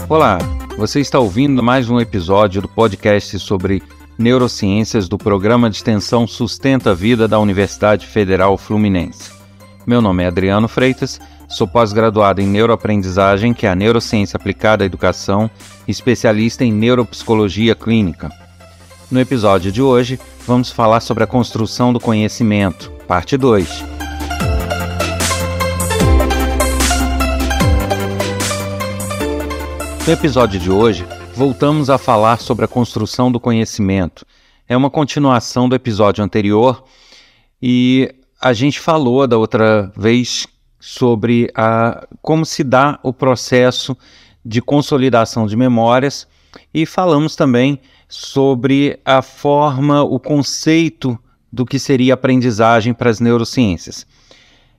Olá, você está ouvindo mais um episódio do podcast sobre neurociências do Programa de Extensão Sustenta a Vida da Universidade Federal Fluminense. Meu nome é Adriano Freitas, sou pós-graduado em neuroaprendizagem, que é a neurociência aplicada à educação, especialista em neuropsicologia clínica. No episódio de hoje, vamos falar sobre a construção do conhecimento, parte 2. No episódio de hoje, voltamos a falar sobre a construção do conhecimento. É uma continuação do episódio anterior e a gente falou da outra vez sobre como se dá o processo de consolidação de memórias e falamos também sobre a forma, o conceito do que seria aprendizagem para as neurociências.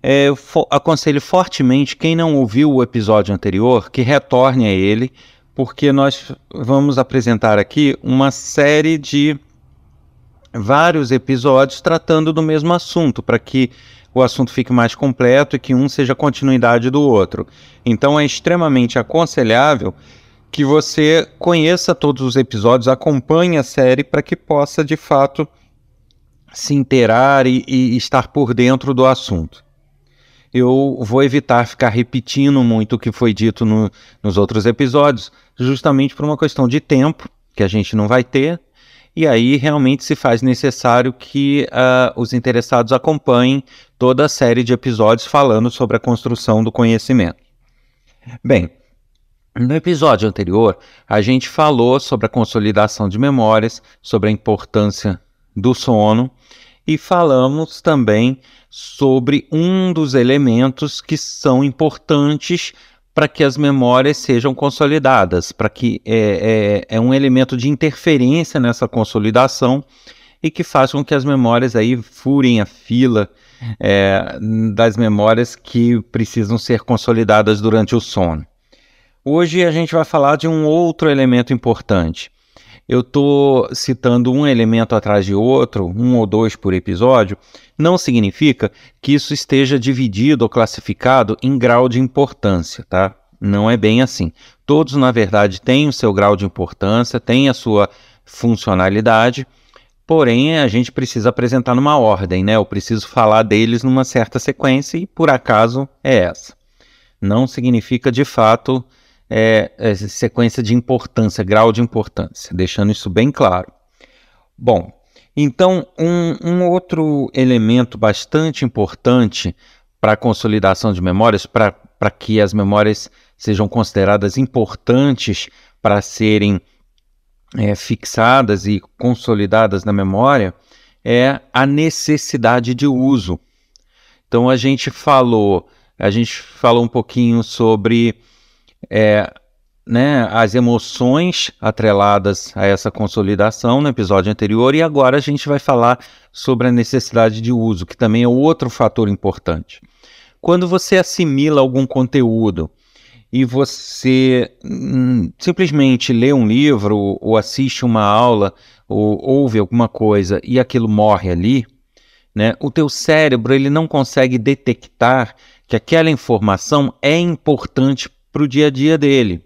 Eu aconselho fortemente quem não ouviu o episódio anterior que retorne a ele, porque nós vamos apresentar aqui uma série de vários episódios tratando do mesmo assunto, para que o assunto fique mais completo e que um seja continuidade do outro. Então é extremamente aconselhável que você conheça todos os episódios, acompanhe a série para que possa de fato se inteirar e estar por dentro do assunto. Eu vou evitar ficar repetindo muito o que foi dito nos outros episódios, justamente por uma questão de tempo, que a gente não vai ter, e aí realmente se faz necessário que os interessados acompanhem toda a série de episódios falando sobre a construção do conhecimento. Bem, no episódio anterior, a gente falou sobre a consolidação de memórias, sobre a importância do sono, e falamos também sobre um dos elementos que são importantes para que as memórias sejam consolidadas, para que é um elemento de interferência nessa consolidação e que faz com que as memórias aí furem a fila das memórias que precisam ser consolidadas durante o sono. Hoje a gente vai falar de um outro elemento importante. Eu estou citando um elemento atrás de outro, um ou dois por episódio, não significa que isso esteja dividido ou classificado em grau de importância, tá? Não é bem assim. Todos, na verdade, têm o seu grau de importância, têm a sua funcionalidade, porém a gente precisa apresentar numa ordem, né? Eu preciso falar deles numa certa sequência e, por acaso, é essa. Não significa, de fato, sequência de importância, grau de importância, deixando isso bem claro. Bom, então um outro elemento bastante importante para a consolidação de memórias, para que as memórias sejam consideradas importantes para serem fixadas e consolidadas na memória, é a necessidade de uso. Então a gente falou um pouquinho sobre as emoções atreladas a essa consolidação no episódio anterior, e agora a gente vai falar sobre a necessidade de uso, que também é outro fator importante. Quando você assimila algum conteúdo e você simplesmente lê um livro ou assiste uma aula ou ouve alguma coisa e aquilo morre ali, né, o teu cérebro ele não consegue detectar que aquela informação é importante para o dia a dia dele.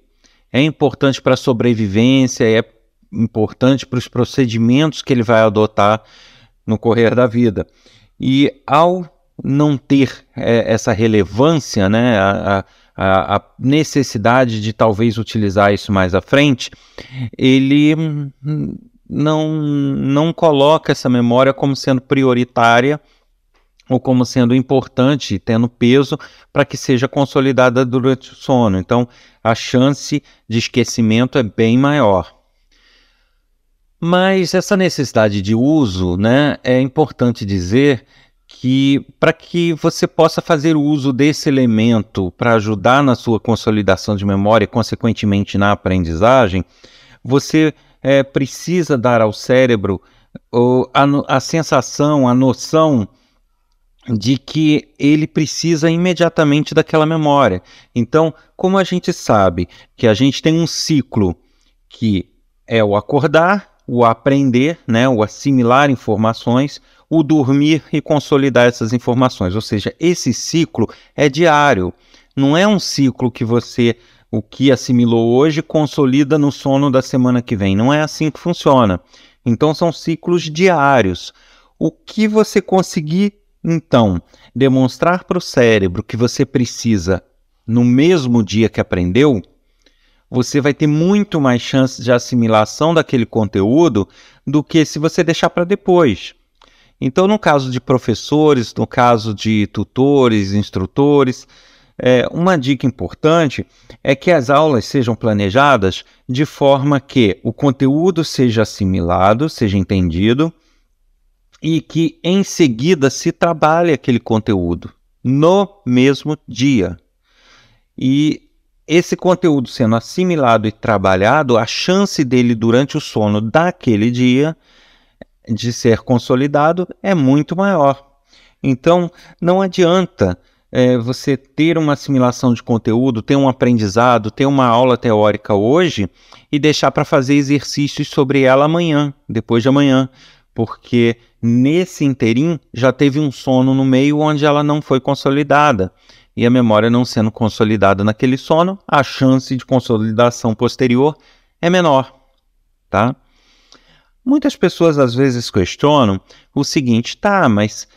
É importante para a sobrevivência, é importante para os procedimentos que ele vai adotar no correr da vida. E ao não ter essa relevância, né, a necessidade de talvez utilizar isso mais à frente, ele não coloca essa memória como sendo prioritária ou como sendo importante, tendo peso para que seja consolidada durante o sono. Então, a chance de esquecimento é bem maior. Mas essa necessidade de uso, né, é importante dizer que para que você possa fazer uso desse elemento para ajudar na sua consolidação de memória e, consequentemente, na aprendizagem, você precisa dar ao cérebro a sensação, a noção de que ele precisa imediatamente daquela memória. Então, como a gente sabe que a gente tem um ciclo que é o acordar, o aprender, né, o assimilar informações, o dormir e consolidar essas informações. Ou seja, esse ciclo é diário. Não é um ciclo que você O que assimilou hoje consolida no sono da semana que vem. Não é assim que funciona. Então são ciclos diários. O que você conseguir, então, demonstrar para o cérebro que você precisa no mesmo dia que aprendeu, você vai ter muito mais chance de assimilação daquele conteúdo do que se você deixar para depois. Então, no caso de professores, no caso de tutores, instrutores, uma dica importante é que as aulas sejam planejadas de forma que o conteúdo seja assimilado, seja entendido, e que em seguida se trabalhe aquele conteúdo no mesmo dia. E esse conteúdo sendo assimilado e trabalhado, a chance dele durante o sono daquele dia de ser consolidado é muito maior. Então, não adianta você ter uma assimilação de conteúdo, ter um aprendizado, ter uma aula teórica hoje e deixar para fazer exercícios sobre ela amanhã, depois de amanhã, porque nesse interim já teve um sono no meio onde ela não foi consolidada. E a memória não sendo consolidada naquele sono, a chance de consolidação posterior é menor, tá? Muitas pessoas às vezes questionam o seguinte, mas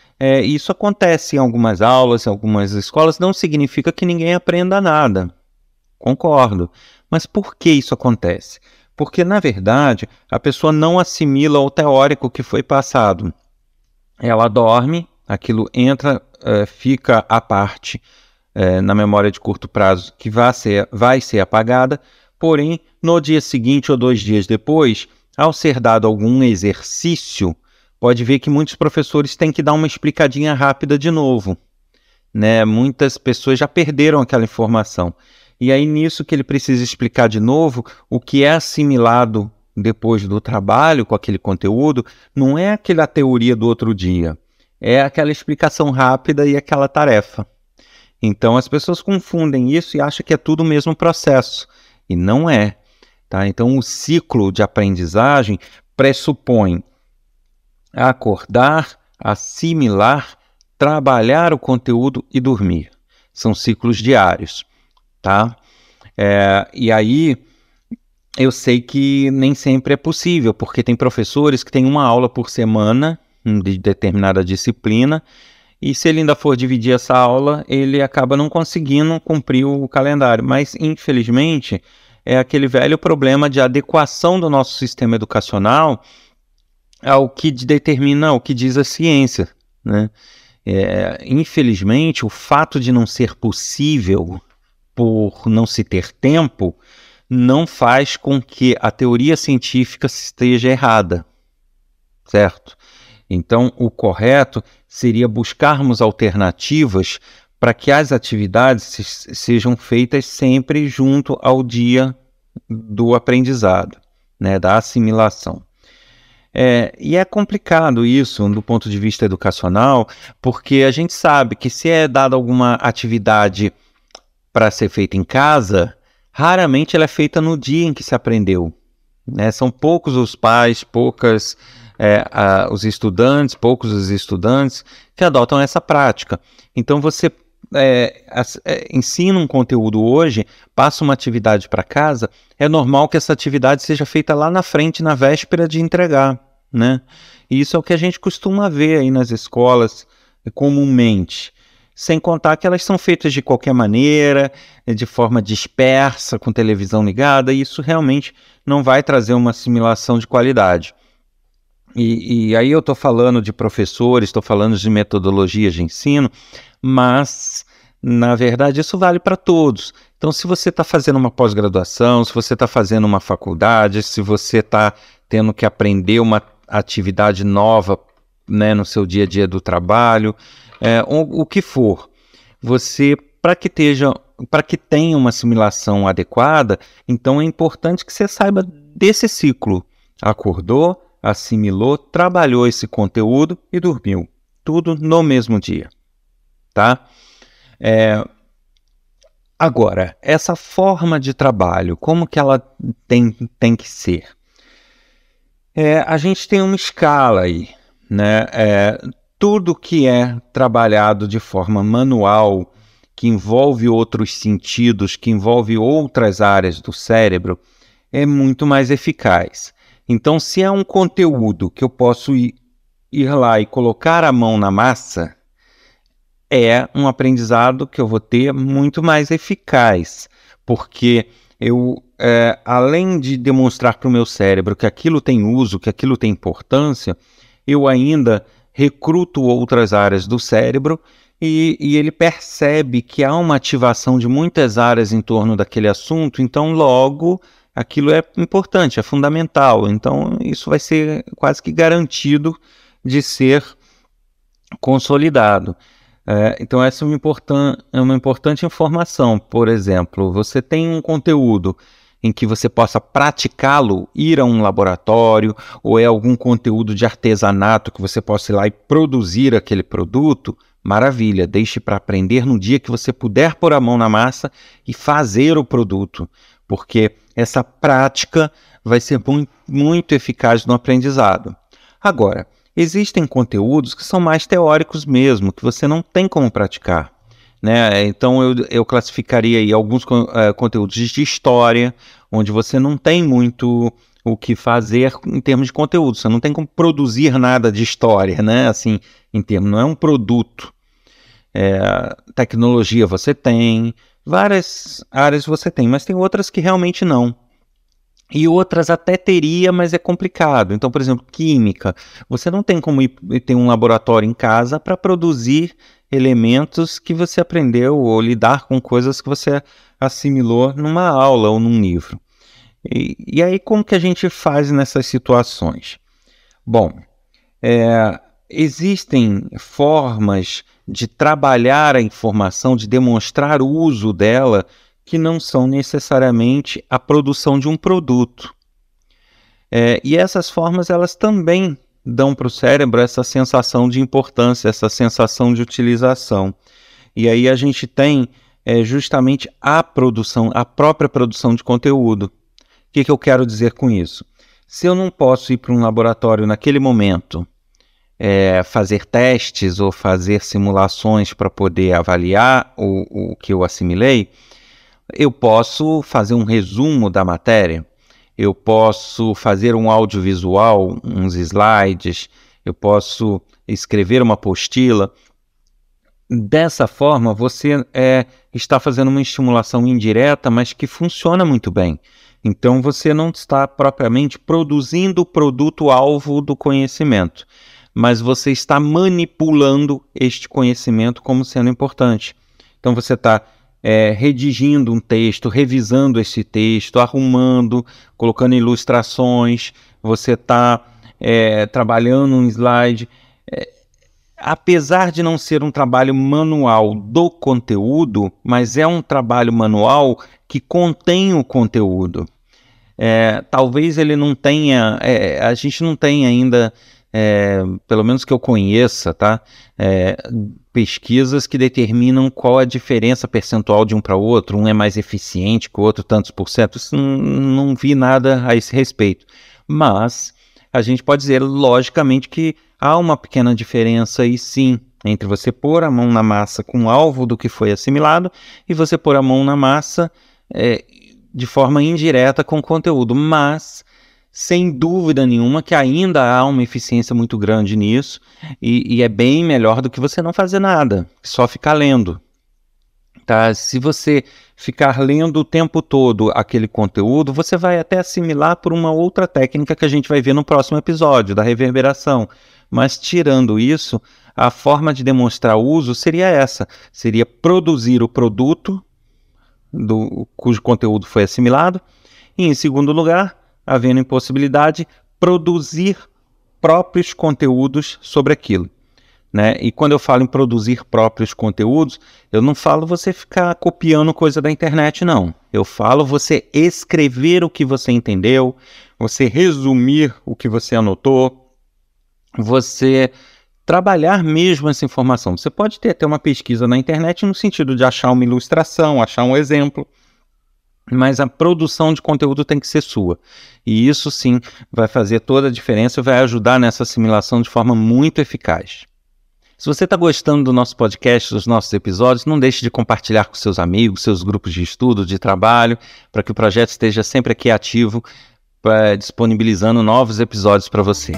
isso acontece em algumas aulas, em algumas escolas, não significa que ninguém aprenda nada. Concordo. Mas por que isso acontece? Porque, na verdade, a pessoa não assimila o teórico que foi passado. Ela dorme, aquilo entra, fica à parte na memória de curto prazo, que vai ser apagada, porém, no dia seguinte ou 2 dias depois, ao ser dado algum exercício, pode ver que muitos professores têm que dar uma explicadinha rápida de novo, né? Muitas pessoas já perderam aquela informação. E aí, nisso que ele precisa explicar de novo, o que é assimilado depois do trabalho com aquele conteúdo, não é aquela teoria do outro dia, é aquela explicação rápida e aquela tarefa. Então, as pessoas confundem isso e acham que é tudo o mesmo processo, e não é. Tá? Então, o ciclo de aprendizagem pressupõe acordar, assimilar, trabalhar o conteúdo e dormir. São ciclos diários. Tá? E aí, eu sei que nem sempre é possível, porque tem professores que têm uma aula por semana de determinada disciplina, e se ele ainda for dividir essa aula, ele acaba não conseguindo cumprir o calendário. Mas, infelizmente, é aquele velho problema de adequação do nosso sistema educacional ao que determina, o que diz a ciência, né? Infelizmente, o fato de não ser possível por não se ter tempo não faz com que a teoria científica esteja errada, certo? Então, o correto seria buscarmos alternativas para que as atividades sejam feitas sempre junto ao dia do aprendizado, né, da assimilação. E é complicado isso do ponto de vista educacional, porque a gente sabe que se é dada alguma atividade para ser feita em casa, raramente ela é feita no dia em que se aprendeu, né? São poucos os pais, poucos os estudantes que adotam essa prática. Então você ensina um conteúdo hoje, passa uma atividade para casa, é normal que essa atividade seja feita lá na frente, na véspera de entregar, né? E isso é o que a gente costuma ver aí nas escolas comumente. Sem contar que elas são feitas de qualquer maneira, de forma dispersa, com televisão ligada, e isso realmente não vai trazer uma assimilação de qualidade. E aí eu estou falando de professores, estou falando de metodologias de ensino, mas, na verdade, isso vale para todos. Então, se você está fazendo uma pós-graduação, se você está fazendo uma faculdade, se você está tendo que aprender uma atividade nova, né, no seu dia a dia do trabalho, o que for, você, para que tenha uma assimilação adequada, então é importante que você saiba desse ciclo. Acordou, assimilou, trabalhou esse conteúdo e dormiu. Tudo no mesmo dia. Tá? Agora, essa forma de trabalho, como que ela tem que ser? A gente tem uma escala aí, né? Tudo que é trabalhado de forma manual, que envolve outros sentidos, que envolve outras áreas do cérebro, é muito mais eficaz. Então, se é um conteúdo que eu posso ir lá e colocar a mão na massa, é um aprendizado que eu vou ter muito mais eficaz, porque eu, além de demonstrar para o meu cérebro que aquilo tem uso, que aquilo tem importância, eu ainda recruto outras áreas do cérebro e ele percebe que há uma ativação de muitas áreas em torno daquele assunto, então logo aquilo é importante, é fundamental. Então isso vai ser quase que garantido de ser consolidado. Então essa é uma importante informação. Por exemplo, você tem um conteúdo em que você possa praticá-lo, ir a um laboratório, ou é algum conteúdo de artesanato que você possa ir lá e produzir aquele produto, maravilha, deixe para aprender no dia que você puder pôr a mão na massa e fazer o produto, porque essa prática vai ser muito eficaz no aprendizado. Agora, existem conteúdos que são mais teóricos mesmo, que você não tem como praticar, né? Então eu classificaria aí alguns conteúdos de história, onde você não tem muito o que fazer em termos de conteúdo, você não tem como produzir nada de história, né? Assim, em termos, não é um produto. Tecnologia você tem, várias áreas você tem, mas tem outras que realmente não. E outras até teria, mas é complicado. Então, por exemplo, química. Você não tem como ir ter um laboratório em casa para produzir elementos que você aprendeu ou lidar com coisas que você assimilou numa aula ou num livro. E aí, como que a gente faz nessas situações? Bom, existem formas de trabalhar a informação, de demonstrar o uso dela, que não são necessariamente a produção de um produto. E essas formas, elas também dão para o cérebro essa sensação de importância, essa sensação de utilização. E aí a gente tem justamente a própria produção de conteúdo. O que eu quero dizer com isso? Se eu não posso ir para um laboratório naquele momento, fazer testes ou fazer simulações para poder avaliar o que eu assimilei, eu posso fazer um resumo da matéria, eu posso fazer um audiovisual, uns slides, eu posso escrever uma apostila. Dessa forma, você está fazendo uma estimulação indireta, mas que funciona muito bem. Então, você não está propriamente produzindo o produto-alvo do conhecimento, mas você está manipulando este conhecimento como sendo importante. Então, você está redigindo um texto, revisando esse texto, arrumando, colocando ilustrações, você está trabalhando um slide. Apesar de não ser um trabalho manual do conteúdo, mas é um trabalho manual que contém o conteúdo. Talvez ele não tenha, a gente não tem ainda, pelo menos que eu conheça, tá? Pesquisas que determinam qual a diferença percentual de um para o outro, um é mais eficiente que o outro tantos por cento, isso não vi nada a esse respeito. Mas a gente pode dizer, logicamente, que há uma pequena diferença aí sim, entre você pôr a mão na massa com o alvo do que foi assimilado e você pôr a mão na massa de forma indireta com o conteúdo, mas sem dúvida nenhuma que ainda há uma eficiência muito grande nisso e é bem melhor do que você não fazer nada, só ficar lendo. Tá? Se você ficar lendo o tempo todo aquele conteúdo, você vai até assimilar por uma outra técnica que a gente vai ver no próximo episódio, da reverberação. Mas tirando isso, a forma de demonstrar o uso seria essa, seria produzir o produto cujo conteúdo foi assimilado e, em segundo lugar, havendo impossibilidade, produzir próprios conteúdos sobre aquilo. Né? E quando eu falo em produzir próprios conteúdos, eu não falo você ficar copiando coisa da internet, não. Eu falo você escrever o que você entendeu, você resumir o que você anotou, você trabalhar mesmo essa informação. Você pode ter até uma pesquisa na internet no sentido de achar uma ilustração, achar um exemplo, mas a produção de conteúdo tem que ser sua. E isso sim vai fazer toda a diferença e vai ajudar nessa assimilação de forma muito eficaz. Se você está gostando do nosso podcast, dos nossos episódios, não deixe de compartilhar com seus amigos, seus grupos de estudo, de trabalho, para que o projeto esteja sempre aqui ativo, disponibilizando novos episódios para você.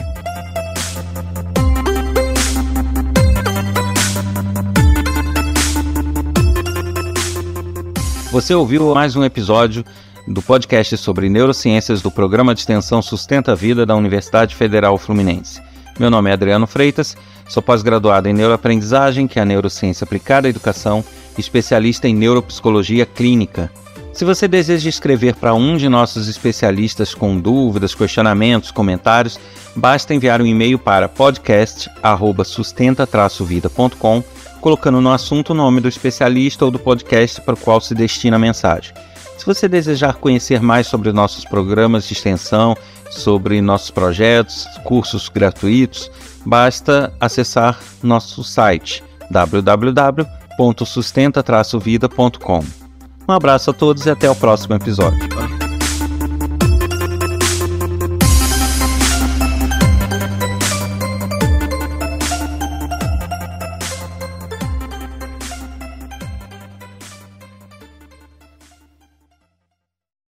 Você ouviu mais um episódio do podcast sobre neurociências do Programa de Extensão Sustenta a Vida da Universidade Federal Fluminense. Meu nome é Adriano Freitas, sou pós-graduado em neuroaprendizagem, que é a neurociência aplicada à educação, e especialista em neuropsicologia clínica. Se você deseja escrever para um de nossos especialistas com dúvidas, questionamentos, comentários, basta enviar um e-mail para podcast@sustenta-vida.com, colocando no assunto o nome do especialista ou do podcast para o qual se destina a mensagem. Se você desejar conhecer mais sobre nossos programas de extensão, sobre nossos projetos, cursos gratuitos, basta acessar nosso site www.sustenta-vida.com. Um abraço a todos e até o próximo episódio.